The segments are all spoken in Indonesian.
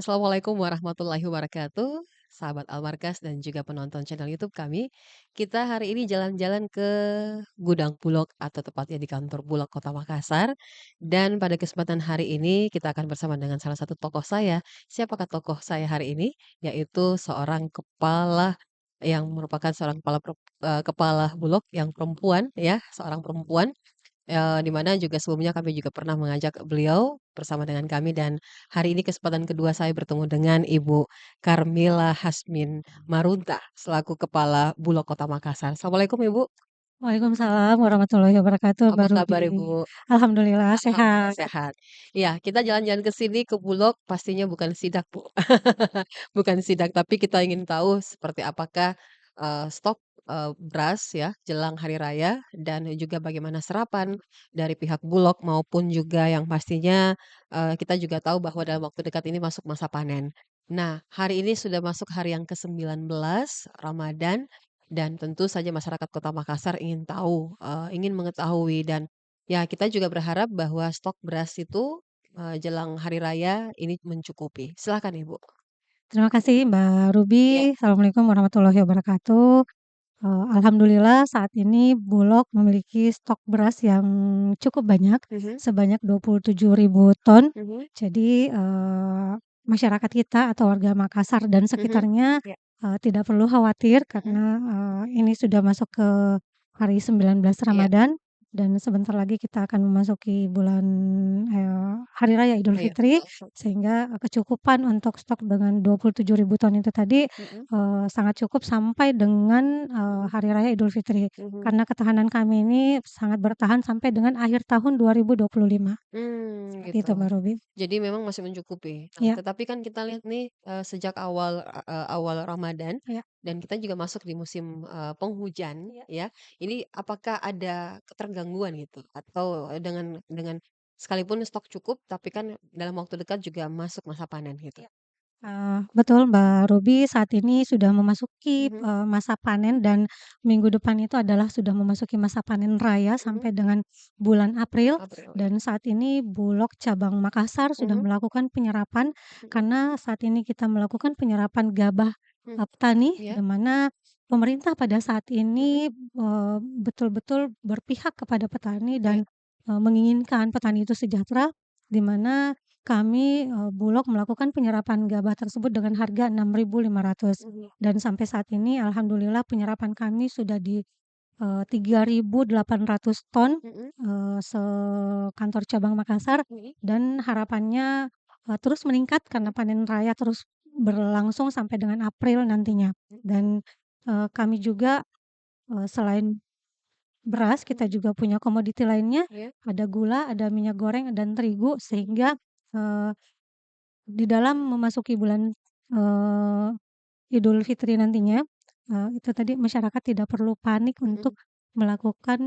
Assalamualaikum warahmatullahi wabarakatuh, sahabat Almarkas dan juga penonton channel YouTube kami. Kita hari ini jalan-jalan ke gudang Bulog atau tepatnya di kantor Bulog Kota Makassar. Dan pada kesempatan hari ini kita akan bersama dengan salah satu tokoh saya. Siapakah tokoh saya hari ini? Yaitu seorang kepala yang merupakan seorang kepala Bulog yang perempuan ya, seorang perempuan. Di mana juga sebelumnya kami juga pernah mengajak beliau bersama dengan kami dan hari ini kesempatan kedua saya bertemu dengan Ibu Karmila Hasmin Marunta selaku Kepala Bulog Kota Makassar. Assalamualaikum Ibu, Waalaikumsalam warahmatullahi wabarakatuh, apa Mbak kabar Ruby. Ibu? Alhamdulillah Alhamdulillah sehat. sehat. Iya, kita jalan-jalan ke sini ke Bulog pastinya bukan sidak, Bu. Bukan sidak, tapi kita ingin tahu seperti apakah, stok, beras ya jelang hari raya dan juga bagaimana serapan dari pihak Bulog maupun juga yang pastinya, kita juga tahu bahwa dalam waktu dekat ini masuk masa panen. Nah, hari ini sudah masuk hari yang ke-19 Ramadan dan tentu saja masyarakat Kota Makassar ingin tahu, ingin mengetahui dan ya, kita juga berharap bahwa stok beras itu, jelang hari raya ini mencukupi. Silakan Ibu. Terima kasih Mbak Iya. Ruby. Assalamualaikum warahmatullahi wabarakatuh. Alhamdulillah saat ini Bulog memiliki stok beras yang cukup banyak, Mhm sebanyak 27.000 ton. mhm Jadi, masyarakat kita atau warga Makassar dan mhm. sekitarnya, Iya. tidak perlu khawatir Mhm. karena, ini sudah masuk ke hari 19 Iya. Ramadan dan sebentar lagi kita akan memasuki bulan, hari raya Idul Iya, Fitri, betul. sehingga, kecukupan untuk stok dengan 27.000 ton itu tadi, Mhm sangat cukup sampai dengan, mhm hari raya Idul Fitri. mhm. Karena ketahanan kami ini sangat bertahan sampai dengan akhir tahun 2025. Seperti Gitu. itu, Mbak Ruby. Jadi memang masih mencukupi. Nah, Iya tetapi kan kita lihat nih, sejak awal Ramadan iya dan kita juga masuk di musim, penghujan iya ya. Ini apakah ada ketergangguan gitu? Atau dengan sekalipun stok cukup, tapi kan dalam waktu dekat juga masuk masa panen gitu? iya. Betul Mbak Ruby, saat ini sudah memasuki, Mhm masa panen dan minggu depan itu adalah sudah memasuki masa panen raya mhm. sampai dengan bulan April April ya. dan saat ini Bulog cabang Makassar sudah Mhm melakukan penyerapan mhm karena saat ini kita melakukan penyerapan gabah, mhm. petani Iya. di mana pemerintah pada saat Mhm. ini, betul-betul berpihak kepada petani Iya. dan, menginginkan petani itu sejahtera, di mana kami, Bulog melakukan penyerapan gabah tersebut dengan harga 6.500 Mhm dan sampai saat ini alhamdulillah penyerapan kami sudah di, 3.800 ton, mhm sekantor cabang Makassar mhm dan harapannya, terus meningkat mhm karena panen raya terus berlangsung sampai dengan April nantinya. mhm Dan, kami juga, selain beras kita mhm. juga punya komoditi lainnya, Iya. ada gula, ada minyak goreng, dan terigu sehingga, eee di dalam memasuki bulan, eee, Idul Fitri nantinya, itu tadi masyarakat tidak perlu panik untuk Mhm. melakukan,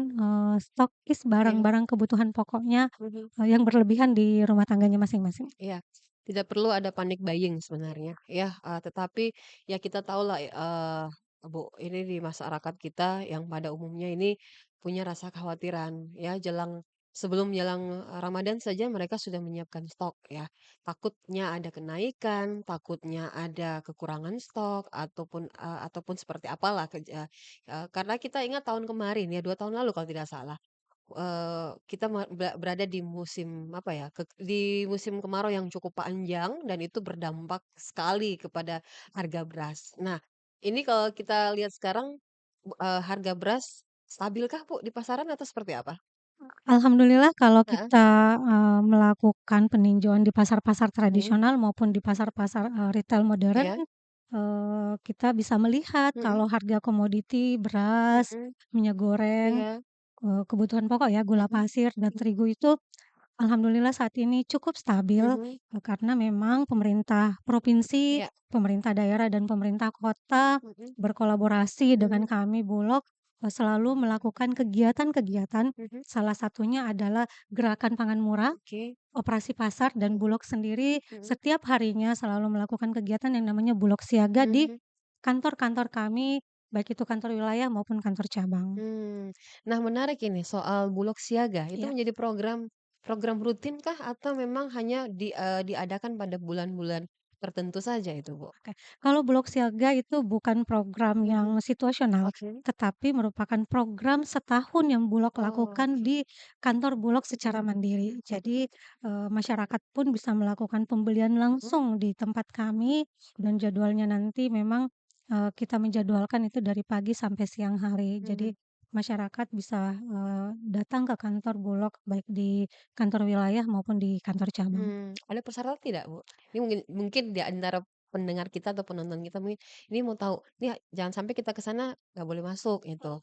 stokis Iya. barang-barang kebutuhan pokoknya, Mhm. yang berlebihan di rumah tangganya masing-masing. Iya, tidak perlu ada panic buying sebenarnya ya, tetapi ya kita tahulah, Bu, ini di masyarakat kita yang pada umumnya ini punya rasa kekhawatiran ya sebelum jelang, Ramadan saja mereka sudah menyiapkan stok ya. Takutnya ada kenaikan, takutnya ada kekurangan stok ataupun seperti apalah karena kita ingat tahun kemarin ya 2 tahun lalu kalau tidak salah. Kita berada di musim apa ya, di musim kemarau yang cukup panjang dan itu berdampak sekali kepada harga beras. Nah, ini kalau kita lihat sekarang, harga beras stabilkah, Bu, di pasaran atau seperti apa? Alhamdulillah kalau Heeh, kita, melakukan peninjauan di pasar-pasar mhm, tradisional maupun di pasar-pasar, retail modern, iya, kita bisa melihat mhm kalau harga komoditi beras, mhm, minyak goreng, iya, kebutuhan pokok ya, gula mhm pasir dan mhm terigu itu alhamdulillah saat ini cukup stabil, mhm, karena memang pemerintah provinsi, iya, pemerintah daerah, dan pemerintah kota mhm berkolaborasi dengan mhm kami Bulog, selalu melakukan kegiatan-kegiatan, mhm, salah satunya adalah Gerakan Pangan Murah, oke, operasi pasar, dan mhm Bulog sendiri mhm setiap harinya selalu melakukan kegiatan yang namanya Bulog Siaga di mhm. kantor-kantor kami, baik itu kantor wilayah maupun kantor cabang. Nah menarik ini soal Bulog Siaga, itu Iya. menjadi program program rutinkah atau memang hanya diadakan pada bulan-bulan tertentu saja itu, Bu? Oke, kalau Bulog Siaga itu bukan program Mhm, yang situasional, oke. tetapi merupakan program setahun yang Bulog Oh, lakukan oke. di kantor Bulog secara Mhm, mandiri. mhm, Jadi, masyarakat pun bisa melakukan pembelian mhm, langsung di tempat kami dan jadwalnya nanti memang, kita menjadwalkan itu dari pagi sampai siang hari. Jadi mhm. masyarakat bisa, datang ke kantor Bulog baik di kantor wilayah maupun di kantor cabang. Ada persyaratan tidak, Bu? Ini mungkin mungkin di antara pendengar kita atau penonton kita mungkin ini mau tahu, nih jangan sampai kita ke sana nggak boleh masuk gitu.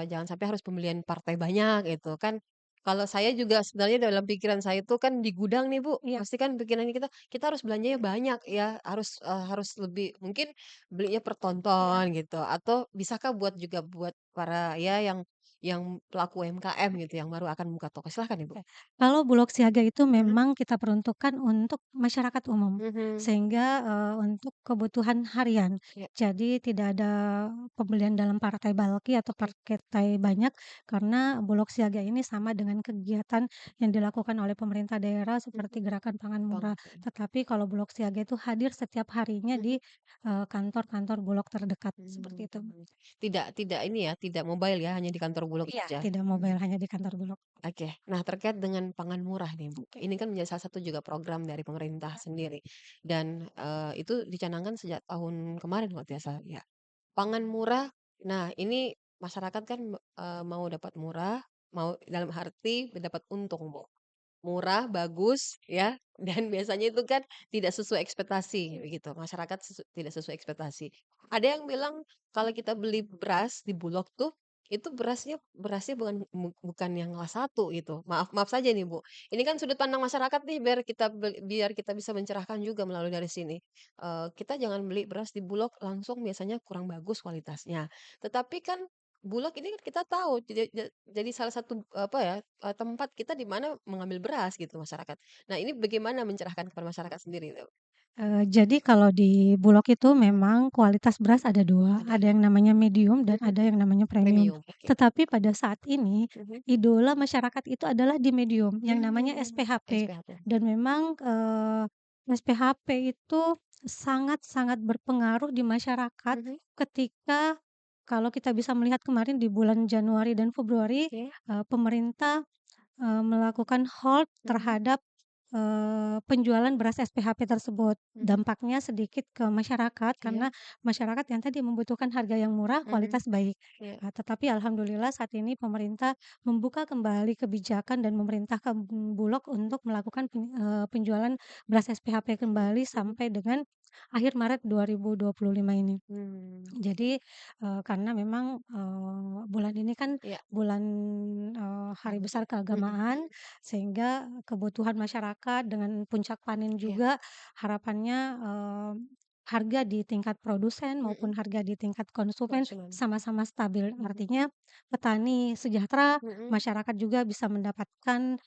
Jangan sampai harus pembelian partai banyak gitu kan. Kalau saya juga sebenarnya dalam pikiran saya itu kan di gudang nih, Bu, Iya, pasti kan pikirannya kita harus belanjanya banyak ya, harus lebih mungkin belinya per iya. tonton gitu atau bisakah juga buat para ya yang pelaku UMKM gitu yang baru akan buka toko? Silahkan, Ibu. Oke. Kalau Bulog Siaga itu Mhm, memang kita peruntukkan untuk masyarakat umum, mhm. sehingga, untuk kebutuhan harian. Ya, Jadi tidak ada pembelian dalam partai bulky atau oke. partai banyak, karena Bulog Siaga ini sama dengan kegiatan yang dilakukan oleh pemerintah daerah seperti Mhm, Gerakan Pangan Murah. banget, mhm, Tetapi kalau Bulog Siaga itu hadir setiap harinya di, mhm, kantor-kantor Bulog terdekat, seperti itu. mmm, tidak ini ya, tidak mobile ya, hanya di kantor Bulog Iya, saja? tidak Mhm, mobile, hanya di kantor Bulog. oke. Nah, terkait dengan pangan murah nih, Bu, Oke. ini kan menjadi salah satu juga program dari pemerintah sendiri dan, itu dicanangkan sejak tahun kemarin kalau tidak salah ya. Pangan murah, nah ini masyarakat kan, mau dapat murah, mau dalam arti mendapat untung, Bu. Murah, bagus, ya, dan biasanya itu kan tidak sesuai ekspektasi begitu, masyarakat tidak sesuai ekspektasi. Ada yang bilang kalau kita beli beras di Bulog tuh, itu berasnya bukan yang kelas satu gitu. Maaf maaf saja nih, Bu. Ini kan sudut pandang masyarakat nih biar kita bisa mencerahkan juga melalui dari sini. Kita jangan beli beras di Bulog langsung biasanya kurang bagus kualitasnya. Tetapi kan Bulog ini kan kita tahu jadi salah satu, apa ya, tempat kita di mana mengambil beras gitu masyarakat. Nah ini bagaimana mencerahkan kepada masyarakat sendiri tuh? Jadi kalau di Bulog itu memang kualitas beras ada 2, Ada ada ya? yang namanya medium dan Mhm, ada yang namanya premium. premium, oke. Tetapi pada saat ini, Mhm. idola masyarakat itu adalah di medium, yang namanya SPHP. SPHP. Dan memang, SPHP itu sangat-sangat berpengaruh di masyarakat Mhm, ketika kalau kita bisa melihat kemarin di bulan Januari dan Februari, oke. pemerintah melakukan hold Mhm, terhadap, penjualan beras SPHP tersebut. mhm, Dampaknya sedikit ke masyarakat iya, karena masyarakat yang tadi membutuhkan harga yang murah, mhm, kualitas baik. iya, Tetapi alhamdulillah saat ini pemerintah membuka kembali kebijakan dan memerintahkan Bulog untuk melakukan penjualan beras SPHP mhm, kembali mhm, sampai dengan akhir Maret 2025 ini. mmm, Jadi, karena memang, bulan ini kan iya, bulan, hari mhm, besar mhm, keagamaan, sehingga kebutuhan masyarakat dengan puncak panen iya, juga harapannya, harga di tingkat produsen mhm, maupun harga di tingkat konsumen konsumen, sama-sama stabil. mhm, Artinya petani sejahtera, mhm, masyarakat juga bisa mendapatkan,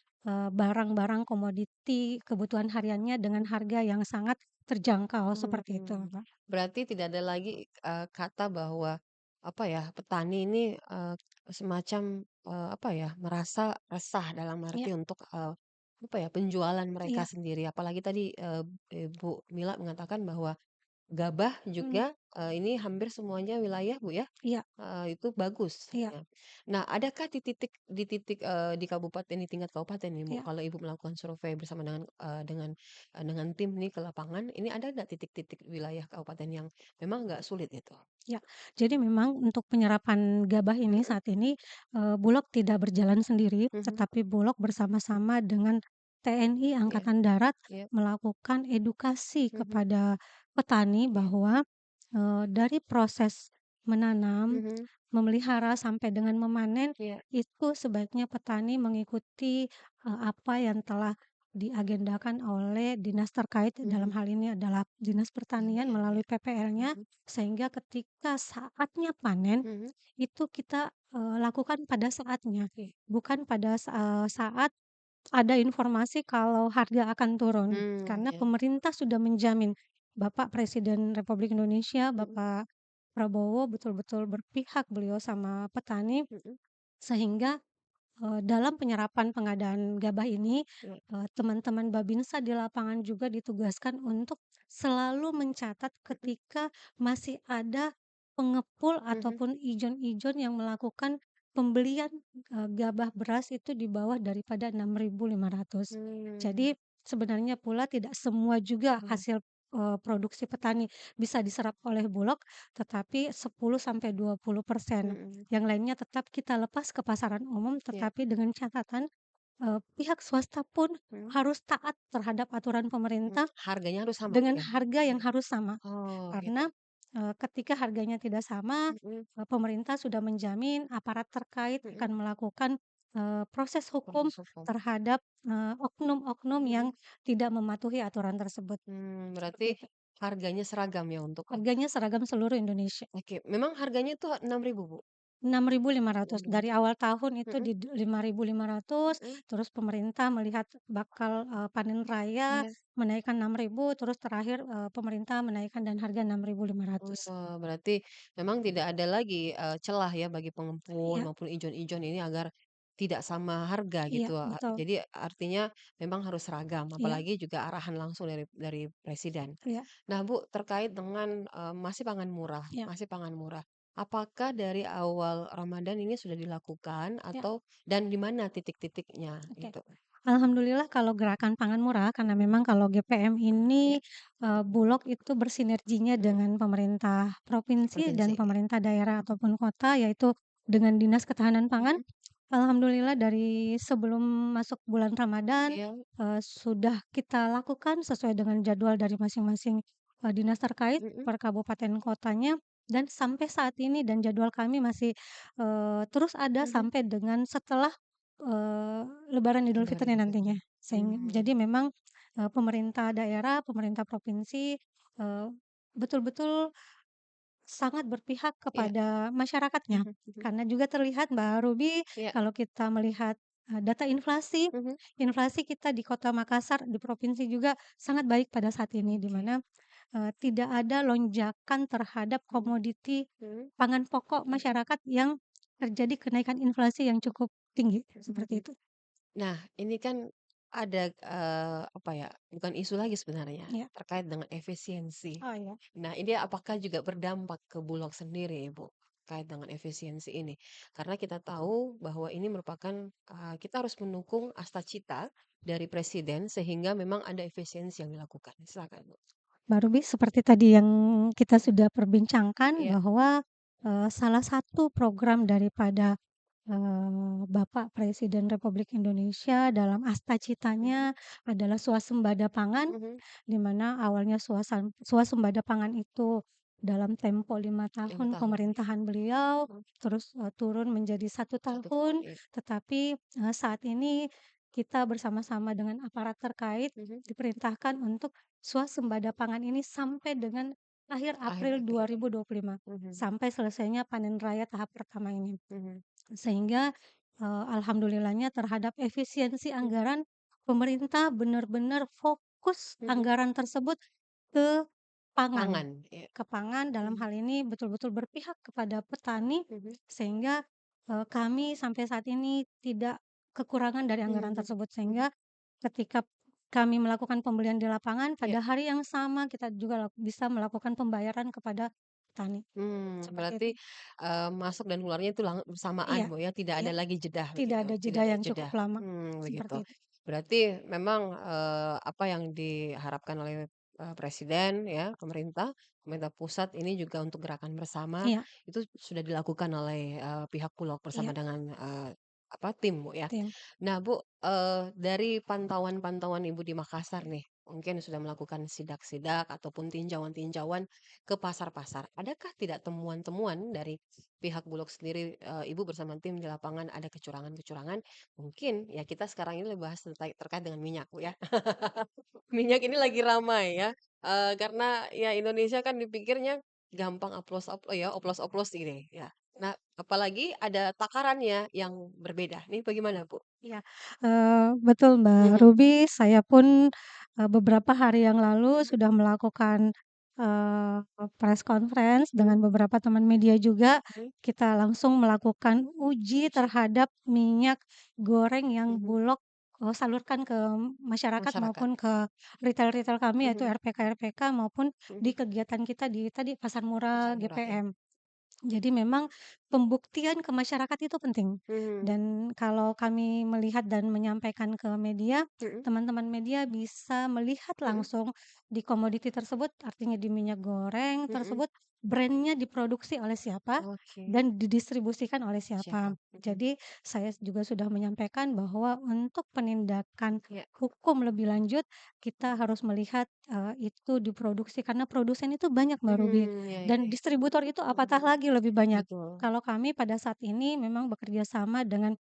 barang-barang komoditi kebutuhan hariannya dengan mhm. harga yang sangat terjangkau, seperti itu, Mmm, Mbak. berarti tidak ada lagi, kata bahwa, apa ya, petani ini, semacam, apa ya, merasa resah dalam Iya, arti untuk, apa ya, penjualan mereka iya. sendiri. Apalagi tadi, Ibu Mila mengatakan bahwa gabah Mhm, juga, ini hampir semuanya wilayah, Bu, ya? iya, Itu bagus, iya, ya. Nah, adakah di kabupaten, di tingkat kabupaten nih, Bu, iya, kalau Ibu melakukan survei bersama dengan tim nih ke lapangan, ini ada nggak titik-titik wilayah kabupaten yang memang nggak sulit itu? iya. Jadi memang untuk penyerapan gabah ini Mhm, saat ini, Bulog tidak berjalan sendiri, mhm, tetapi Bulog bersama-sama dengan TNI iya, Angkatan Darat iya, melakukan edukasi mhm, kepada petani iya, bahwa, dari proses menanam, mhm, memelihara, sampai dengan memanen, iya, itu sebaiknya petani mengikuti, apa yang telah diagendakan oleh dinas terkait, dalam mhm, hal ini adalah Dinas Pertanian iya, iya, melalui PPL-nya. mhm, Sehingga ketika saatnya panen, mhm, itu kita, lakukan pada saatnya, oke, bukan pada saat ada informasi kalau harga akan turun. Karena iya, pemerintah sudah menjamin, Bapak Presiden Republik Indonesia, mhm, Bapak Prabowo betul-betul berpihak beliau sama petani, mhm, sehingga dalam penyerapan pengadaan gabah ini, iya, teman-teman Babinsa di lapangan juga ditugaskan untuk selalu mencatat mhm, ketika masih ada pengepul mhm, ataupun ijon-ijon yang melakukan pembelian, gabah beras itu di bawah daripada 6.500. mmm, Jadi sebenarnya pula tidak semua juga oh, hasil, produksi petani bisa diserap oleh Bulog, tetapi 10 sampai 20%. mhm, Yang lainnya tetap kita lepas ke pasaran umum, iya, tetapi dengan catatan, pihak swasta pun mhm, harus taat terhadap aturan pemerintah harganya harus sama dengan ya? harga yang Iya, harus sama. oh gitu, Karena, ketika harganya tidak sama, mhm, pemerintah sudah menjamin aparat terkait mhm, akan melakukan, proses hukum proses hukum, terhadap, oknum-oknum yang mhm, tidak mematuhi aturan tersebut, berarti seperti itu. harganya seragam ya untuk Harganya seragam seluruh Indonesia. oke, memang harganya tuh 6.000 Bu? 6.500 dari 6.000, awal tahun itu mhm, di 5.500, mhm, terus pemerintah melihat bakal, panen raya iya. menaikkan 6.000, terus terakhir, pemerintah menaikkan dan harga 6.500. Oh, berarti memang tidak ada lagi, celah ya bagi pengepul Iya maupun ijon-ijon ini agar tidak sama harga iya gitu, betul, jadi artinya memang harus seragam, iya apalagi juga arahan langsung dari presiden. iya Nah Bu, terkait dengan, iya masih pangan murah, apakah dari awal Ramadan ini sudah dilakukan iya, atau dan di mana titik-titiknya oke. gitu? Alhamdulillah kalau gerakan pangan murah karena memang kalau GPM Iya, ini, Bulog itu bersinerginya mhm, dengan pemerintah provinsi dan provinsi, iya, pemerintah daerah ataupun kota, yaitu dengan Dinas Ketahanan Pangan. mhm, Alhamdulillah dari sebelum masuk bulan Ramadan, iya, sudah kita lakukan sesuai dengan jadwal dari masing-masing, dinas terkait mhm, per kabupaten kotanya dan sampai saat ini dan jadwal kami masih, terus ada mhm, sampai dengan setelah, eee, lebaran Idul lebaran Fitri Idul Fitri, nantinya. mmm, Jadi memang, pemerintah daerah, pemerintah provinsi, eee, betul-betul sangat berpihak iya, kepada masyarakatnya. mhm, mhm, Karena juga terlihat Mbak Ruby, iya. kalau kita melihat, data inflasi, Mhm, inflasi kita di Kota Makassar, di provinsi juga sangat baik pada saat ini, di oke, mana, tidak ada lonjakan terhadap mhm, komoditi mhm, pangan pokok oke, masyarakat yang terjadi kenaikan inflasi yang cukup tinggi, mhm, seperti mhm. itu. Nah, ini kan ada, apa ya, bukan isu lagi sebenarnya, Ya. terkait dengan efisiensi. Oh, iya. Nah, ini apakah juga berdampak ke Bulog sendiri, Ibu, terkait dengan efisiensi ini? Karena kita tahu bahwa ini merupakan, kita harus mendukung cita dari presiden sehingga memang ada efisiensi yang dilakukan. Silakan, Bu. Mbak Ruby, seperti tadi yang kita sudah perbincangkan Iya, bahwa, salah satu program daripada, Bapak Presiden Republik Indonesia dalam mhm, astacitanya adalah swasembada pangan, mhm, di mana awalnya swasembada pangan itu dalam tempo 5 5 tahun tahun, iya, pemerintahan beliau, mhm, terus, turun menjadi 1 tahun, tahun, iya, tetapi, saat ini kita bersama-sama dengan aparat terkait mhm, diperintahkan untuk swasembada pangan ini sampai dengan akhir akhir April April, 2025, mhm, sampai selesainya panen raya tahap pertama ini. mhm, Sehingga, alhamdulillahnya terhadap efisiensi mhm, anggaran, pemerintah benar-benar fokus mhm, anggaran tersebut ke pangan. pangan, iya, Ke pangan dalam mhm, hal ini betul-betul berpihak kepada petani, mhm. sehingga, kami sampai saat ini tidak kekurangan dari Mhm, anggaran mhm, tersebut. mhm, Sehingga ketika kami melakukan pembelian di lapangan, iya. pada hari yang sama kita juga bisa melakukan pembayaran kepada petani, seperti Berarti, itu. masuk dan keluarnya itu bersamaan, Iya Bu, ya, tidak iya. ada lagi jeda Tidak begitu, ada tidak jeda ada yang jeda. cukup lama, Begitu. seperti itu. Berarti memang, apa yang diharapkan oleh, presiden ya, pemerintah pusat ini juga untuk gerakan bersama, Iya itu sudah dilakukan oleh, pihak Bulog bersama iya, dengan, apa, tim, Bu, ya. tim. Nah, Bu, dari pantauan-pantauan Ibu di Makassar nih, mungkin sudah melakukan sidak-sidak ataupun tinjauan-tinjauan ke pasar-pasar. Adakah tidak temuan-temuan dari pihak Bulog sendiri, Ibu bersama tim di lapangan ada kecurangan-kecurangan? Mungkin ya kita sekarang ini bahas terkait dengan minyak, Bu, ya. Minyak ini lagi ramai ya, karena ya Indonesia kan dipikirnya gampang oplos-oplos ini ya. Nah, apalagi ada takarannya yang berbeda. Nih bagaimana, Bu? Iya, betul Mbak Mhm, Ruby, saya pun, beberapa hari yang lalu mhm, sudah melakukan press conference Mhm dengan beberapa teman media juga, mhm kita langsung melakukan uji terhadap minyak goreng yang mhm. Bulog, salurkan ke masyarakat Masyarakat. maupun ke retail-retail kami yaitu Mhm RPK-RPK maupun di mhm. kegiatan kita di tadi Pasar Pasar Murah murah ya? GPM. Jadi memang pembuktian ke masyarakat itu penting Mhm dan kalau kami melihat dan menyampaikan ke media, mhm teman-teman media bisa melihat mhm langsung di komoditi tersebut, artinya di minyak goreng mhm. tersebut, brand-nya diproduksi oleh siapa Oke. dan didistribusikan oleh siapa. Siapa? Mhm. Jadi saya juga sudah menyampaikan bahwa untuk penindakan Iya. hukum lebih lanjut, kita harus melihat, itu diproduksi karena produsen itu banyak Mbak Ruby. Iya iya Dan iya. distributor itu apatah lagi lebih banyak. Betul. Kalau kami pada saat ini memang bekerja sama dengan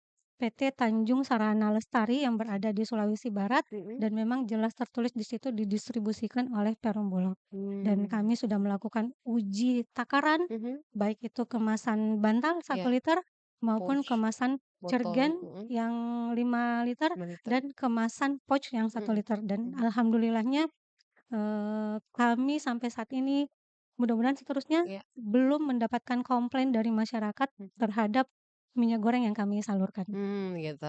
PT Tanjung Sarana Lestari yang berada di Sulawesi Barat Mhm. dan memang jelas tertulis di situ didistribusikan oleh Perum Bulog. Dan Mmm. kami sudah melakukan uji takaran, Mhm. baik itu kemasan bantal Iya. 1 liter maupun Pouch, kemasan botol, jergen mhm, yang 5 liter 5 liter. dan kemasan pouch yang satu Mhm liter. Dan mhm. alhamdulillahnya kami sampai saat ini, mudah-mudahan seterusnya Iya. belum mendapatkan komplain dari masyarakat Mhm. terhadap minyak goreng yang kami salurkan. Gitu.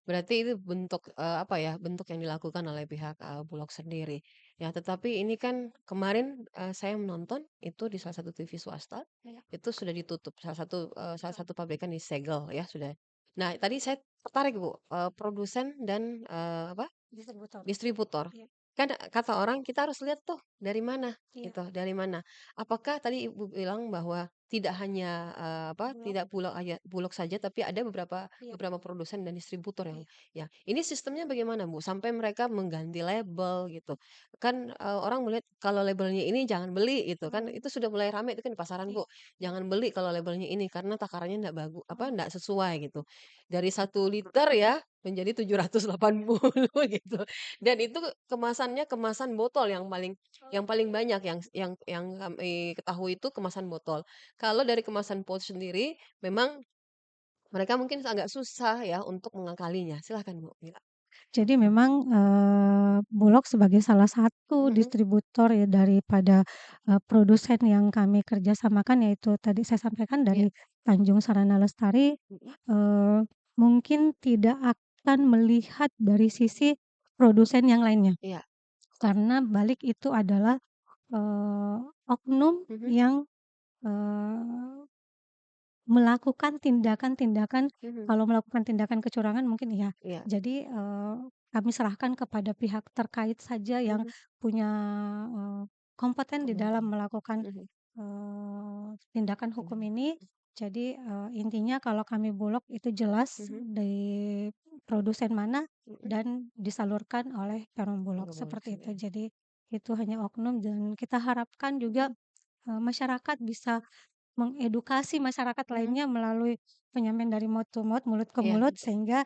Berarti itu bentuk, apa ya, bentuk yang dilakukan oleh pihak, Bulog sendiri. Ya, tetapi ini kan kemarin, saya menonton itu di salah satu TV swasta, Iya, itu sudah ditutup salah betul. satu pabrikan disegel ya sudah. Nah, tadi saya tertarik Bu, produsen dan, apa, Distributor. distributor. Iya Kan kata orang kita harus lihat tuh dari mana iya, gitu, dari mana. Apakah tadi Ibu bilang bahwa tidak hanya, apa, Bulog, tidak Bulog saja tapi ada beberapa iya beberapa produsen dan distributor yang iya, ya, ini sistemnya bagaimana Bu? Sampai mereka mengganti label gitu. Kan, orang melihat kalau labelnya ini jangan beli gitu kan, mhm, itu sudah mulai rame itu kan di pasaran Bu. iya iya, Jangan beli kalau labelnya ini karena takarannya apa, mhm, ndak sesuai gitu. Dari 1 liter ya menjadi 780 gitu. Dan itu kemasannya kemasan botol yang paling banyak yang kami ketahui itu kemasan botol. Kalau dari kemasan pouch sendiri memang mereka mungkin agak susah ya untuk mengakalinya. Silahkan Bu, Mila. jadi memang, Bulog sebagai salah satu Mhm, distributor ya daripada, produsen yang kami kerjasamakan yaitu tadi saya sampaikan iya, dari Tanjung Sarana Lestari, mhm, eee, mungkin tidak akan melihat dari sisi produsen yang lainnya. iya, Karena balik itu adalah, oknum mhm, yang, eee melakukan tindakan-tindakan mhm, kalau melakukan tindakan kecurangan mungkin iya. iya, Jadi, kami serahkan kepada pihak terkait saja yang mhm, punya, eee, kompeten di dalam kemampuan, melakukan, mhm, tindakan hukum mhm, ini. Jadi, intinya kalau kami Bulog itu jelas mhm, di produsen mana mhm, dan disalurkan oleh Perum Bulog, Bulog Bulog seperti itu. sendiri, Jadi itu hanya oknum dan kita harapkan juga, mhm, masyarakat bisa mengedukasi masyarakat mhm, lainnya melalui penyampaian dari mouth to mouth, mulut ke iya mulut betul, sehingga,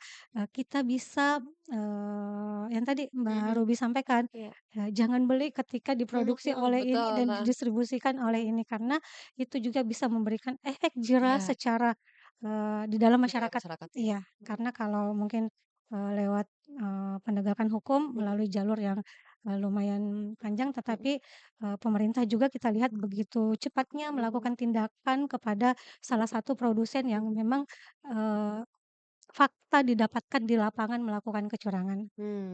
kita bisa, yang tadi Mbak mhm, Ruby sampaikan, iya, jangan beli ketika mhm diproduksi mhm, oleh ini betul, dan heeh, didistribusikan oleh mhm, ini, karena itu juga bisa memberikan efek jerah iya, secara, di dalam di tengah masyarakat. masyarakat ya, Iya, mhm, karena kalau mungkin, lewat, penegakan hukum mhm, melalui jalur yang, lumayan panjang mhm, tetapi pemerintah juga kita lihat begitu cepatnya mhm, melakukan tindakan kepada salah satu produsen yang mhm, memang, eee, fakta didapatkan di lapangan melakukan kecurangan.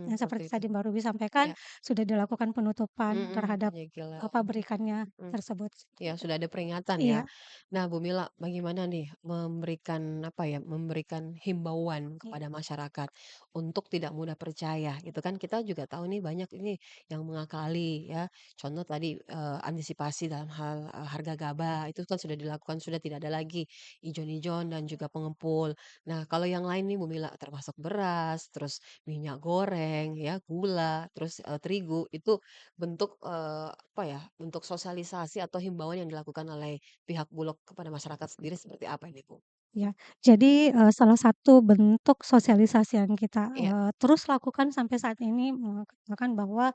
Yang seperti seperti itu, tadi Mbak Ruby sampaikan, iya, sudah dilakukan penutupan terhadap, penyegel, pabrikannya mhm. tersebut, seperti Ya, itu. sudah ada peringatan ya. Iya Nah, Bu Mila, bagaimana nih memberikan apa ya, memberikan himbauan iya kepada masyarakat untuk tidak mudah percaya gitu kan. Kita juga tahu nih banyak ini yang mengakali ya. Contoh tadi antisipasi dalam hal harga gabah itu kan sudah dilakukan, sudah tidak ada lagi ijon-ijon dan juga pengepul. Nah, kalau yang lain nih Bu Mila termasuk beras, terus minyak goreng ya, gula, terus terigu itu bentuk, apa ya, bentuk sosialisasi atau himbauan yang dilakukan oleh pihak Bulog kepada masyarakat sendiri seperti apa ini, Bu? iya. Jadi, salah satu bentuk sosialisasi yang kita, Iya, terus lakukan sampai saat ini mengatakan bahwa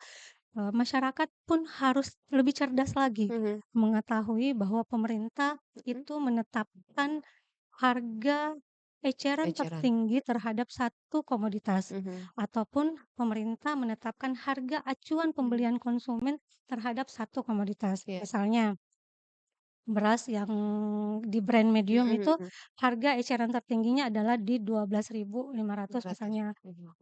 masyarakat pun harus lebih cerdas lagi, mhm mengetahui bahwa pemerintah mhm itu menetapkan harga eceran eceran. tertinggi terhadap satu komoditas, Mhm, ataupun pemerintah menetapkan harga acuan mhm, pembelian konsumen terhadap satu komoditas. iya, Misalnya, beras yang di brand medium mhm itu mhm, harga eceran tertingginya adalah di 12.500 200, misalnya, mhm,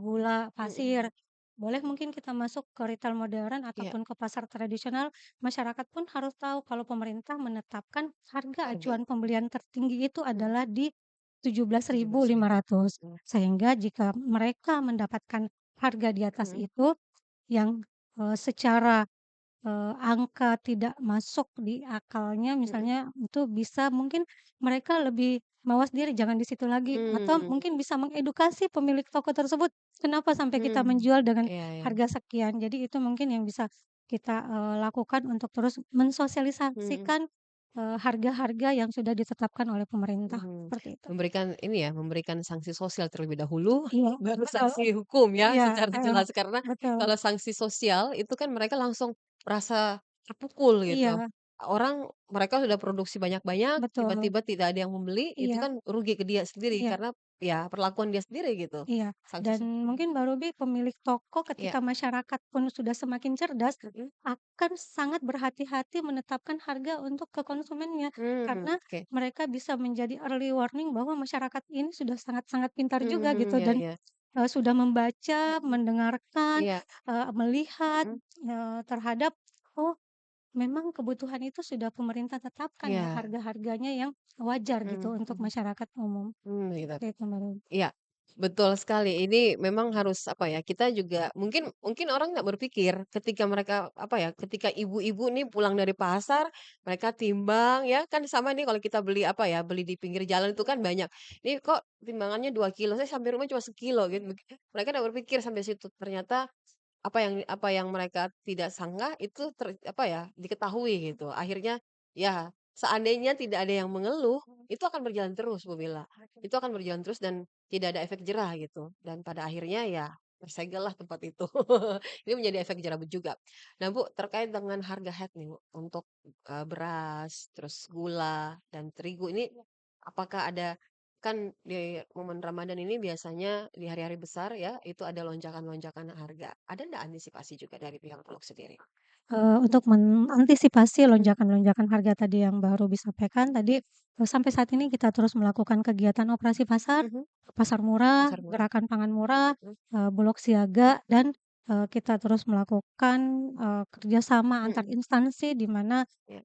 gula pasir. mhm, Boleh mungkin kita masuk ke retail modern iya, ataupun ke pasar tradisional, masyarakat pun harus tahu kalau pemerintah menetapkan harga harga, acuan pembelian tertinggi itu mhm, adalah di tujuh belas ribu 17.000, lima ratus. mhm, Sehingga jika mereka mendapatkan harga di atas mhm itu yang, secara angka tidak masuk di akalnya mhm, misalnya itu bisa mungkin mereka lebih mawas diri jangan di situ lagi atau mmm, mungkin bisa mengedukasi pemilik toko tersebut, kenapa sampai kita mmm, menjual dengan iya iya, harga sekian. Jadi itu mungkin yang bisa kita, lakukan untuk terus mhm. mensosialisasikan, harga-harga yang sudah ditetapkan oleh pemerintah, Mhm, seperti itu. memberikan ini ya, memberikan sanksi sosial terlebih dahulu, Iya, baru betul. sanksi hukum ya Iya, secara heeh, jelas. Karena betul. kalau sanksi sosial itu kan mereka langsung merasa terpukul gitu. Iya, Mereka sudah produksi banyak-banyak, betul. tiba-tiba tidak ada yang membeli, itu Iya, kan rugi ke dia sendiri iya. karena ya perlakuan dia sendiri gitu. Iya, Sanksi dan mungkin Mbak Robi pemilik toko iya, ketika masyarakat pun sudah semakin cerdas, mhm, akan sangat berhati-hati menetapkan harga untuk ke konsumennya. Karena oke, mereka bisa menjadi early warning bahwa masyarakat ini sudah sangat-sangat pintar juga mhm, gitu iya dan, iya, sudah membaca, mhm, mendengarkan, iya, melihat, mhm, terhadap, oh memang kebutuhan itu sudah pemerintah tetapkan ya iya, harga-harganya yang wajar gitu mhm untuk mhm, masyarakat umum. gitu. Seperti itu Mbak Robi. Iya, betul sekali. Ini memang harus apa ya, kita juga mungkin mungkin orang nggak berpikir ketika mereka apa ya, ketika ibu-ibu nih pulang dari pasar, mereka timbang ya, kan sama nih kalau kita beli apa ya, beli di pinggir jalan itu kan banyak, "Ini kok timbangannya 2 kilo, saya sampai rumah cuma sekilo," gitu. Mereka nggak berpikir sampai situ. Ternyata apa yang mereka tidak sangka itu apa ya, diketahui gitu. Akhirnya ya seandainya tidak ada yang mengeluh, itu akan berjalan terus Bu Mila. Itu akan berjalan terus dan tidak ada efek jerah gitu. Dan pada akhirnya ya tersegellah tempat itu. Ini menjadi efek jerah juga. Nah Bu, terkait dengan harga head nih Bu, untuk beras, terus gula dan terigu ini apakah ada kan di momen Ramadan ini biasanya di hari-hari besar ya, itu ada lonjakan-lonjakan harga. Ada ndak antisipasi juga dari pihak Bulog sendiri? Untuk mengantisipasi Mhm lonjakan-lonjakan harga tadi yang baru disampaikan tadi, sampai saat ini kita terus melakukan kegiatan operasi pasar, mhm, pasar murah, pasar murah, gerakan pangan murah, mhm Bulog siaga dan, kita terus melakukan, kerjasama antar mhm, instansi di mana, iya,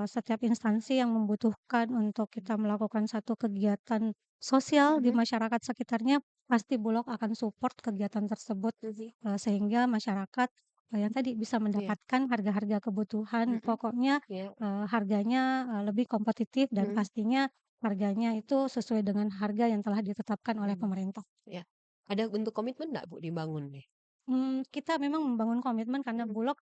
setiap instansi yang membutuhkan untuk kita melakukan satu kegiatan sosial di mhm masyarakat sekitarnya, pasti Bulog akan support kegiatan tersebut, mhm, sehingga masyarakat yang tadi bisa iya, mendapatkan harga-harga kebutuhan mhm, pokoknya, iya, harganya, lebih kompetitif dan mhm pastinya harganya itu sesuai dengan harga yang telah ditetapkan oleh mhm, pemerintah. iya. Ada bentuk komitmen nggak Bu dibangun nih? Kita memang membangun komitmen karena Mhm, Bulog,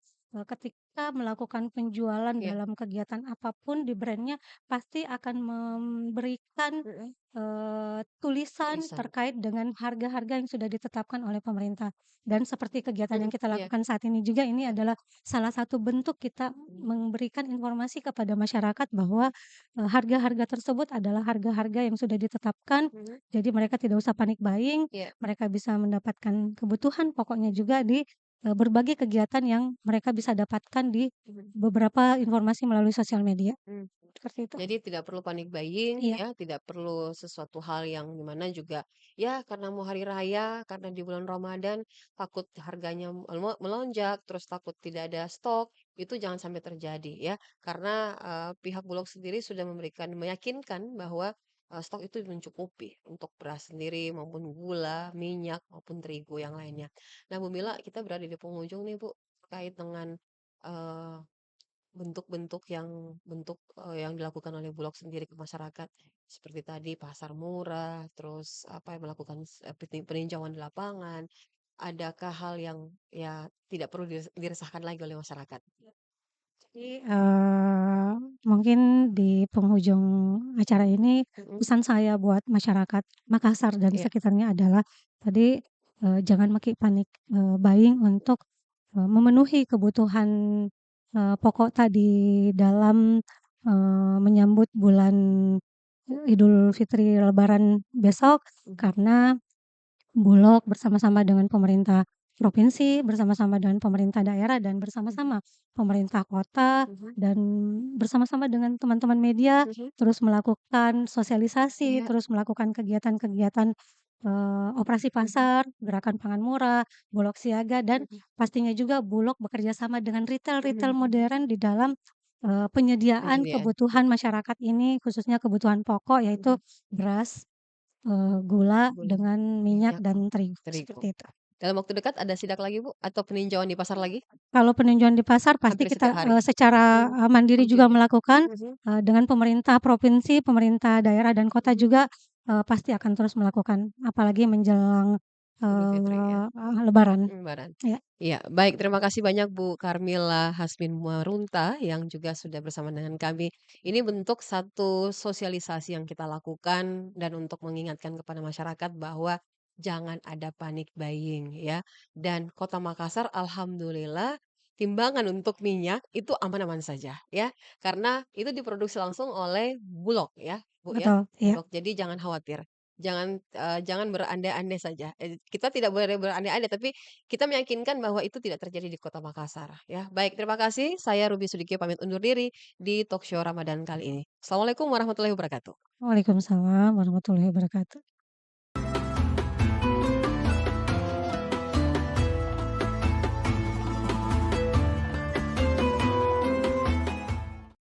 ketika melakukan penjualan iya, dalam kegiatan apapun di brand-nya pasti akan memberikan, mhm, tulisan tulisan, terkait dengan harga-harga yang sudah ditetapkan oleh pemerintah. Dan seperti kegiatan yang mhm, kita iya, lakukan saat ini juga ini iya, adalah salah satu bentuk kita mmm, memberikan informasi kepada masyarakat bahwa, harga-harga tersebut adalah harga-harga yang sudah ditetapkan, mhm, jadi mereka tidak usah panik buying, iya, mereka bisa mendapatkan kebutuhan pokoknya juga di, berbagai kegiatan yang mereka bisa dapatkan di mhm. beberapa informasi melalui sosial media, Mmm. seperti itu. Jadi tidak perlu panik buying Iya, ya, tidak perlu sesuatu hal yang dimana juga ya karena mau hari raya, karena di bulan Ramadan takut harganya melonjak, terus takut tidak ada stok, itu jangan sampai terjadi ya. Karena pihak Bulog sendiri sudah meyakinkan bahwa stok itu mencukupi untuk beras sendiri maupun gula, minyak maupun terigu yang lainnya. Nah, Bu Mila, kita berada di penghujung nih, Bu, terkait dengan eh, yang dilakukan oleh Bulog sendiri ke masyarakat, seperti tadi pasar murah, terus apa yang melakukan peninjauan di lapangan, adakah hal yang ya tidak perlu diresahkan lagi oleh masyarakat? jadi, mungkin di penghujung acara ini Mhm, pesan saya buat masyarakat Makassar dan iya, sekitarnya adalah tadi, jangan panik, buying untuk, memenuhi kebutuhan, pokok tadi dalam, menyambut bulan Idul Fitri Lebaran besok Mhm, karena Bulog bersama-sama dengan pemerintah provinsi, bersama-sama dengan pemerintah daerah, dan mhm, bersama-sama pemerintah kota, mhm, dan bersama-sama dengan teman-teman media, mhm, terus melakukan sosialisasi, iya, terus melakukan kegiatan-kegiatan, operasi mhm, pasar, gerakan pangan murah, Bulog siaga, dan mhm, pastinya juga Bulog bekerja sama dengan mhm, retail-retail mhm, modern di dalam, penyediaan penyediaan, kebutuhan masyarakat ini, khususnya kebutuhan pokok yaitu mhm, beras, gula gula, dengan minyak minyak, dan terigu, terigu. seperti itu. Dalam waktu dekat ada sidak lagi, Bu, atau peninjauan di pasar lagi? Kalau peninjauan di pasar pasti Hampir setiap kita, hari? secara, Mmm, mandiri juga rutin ya? melakukan, Mhm, dengan pemerintah provinsi, pemerintah daerah dan kota mhm, juga, pasti akan terus melakukan, apalagi menjelang, Idul Fitri ya? lebaran. Lebaran. Ya, Iya, baik terima kasih banyak Bu Karmila Hasmin Marunta yang juga sudah bersama dengan kami. Ini bentuk satu sosialisasi yang kita lakukan dan untuk mengingatkan kepada masyarakat bahwa jangan ada panic buying ya. Dan Kota Makassar alhamdulillah timbangan untuk minyak itu aman-aman saja ya. Karena itu diproduksi langsung oleh Bulog ya, Bu ya. betul, iya. Bulog. Jadi jangan khawatir. Jangan berandai-andai saja. Kita tidak boleh berandai-andai, tapi kita meyakinkan bahwa itu tidak terjadi di Kota Makassar, ya. Baik, terima kasih. Saya Ruby Sudikyo pamit undur diri di talkshow Ramadan kali ini. Assalamualaikum warahmatullahi wabarakatuh. Waalaikumsalam warahmatullahi wabarakatuh.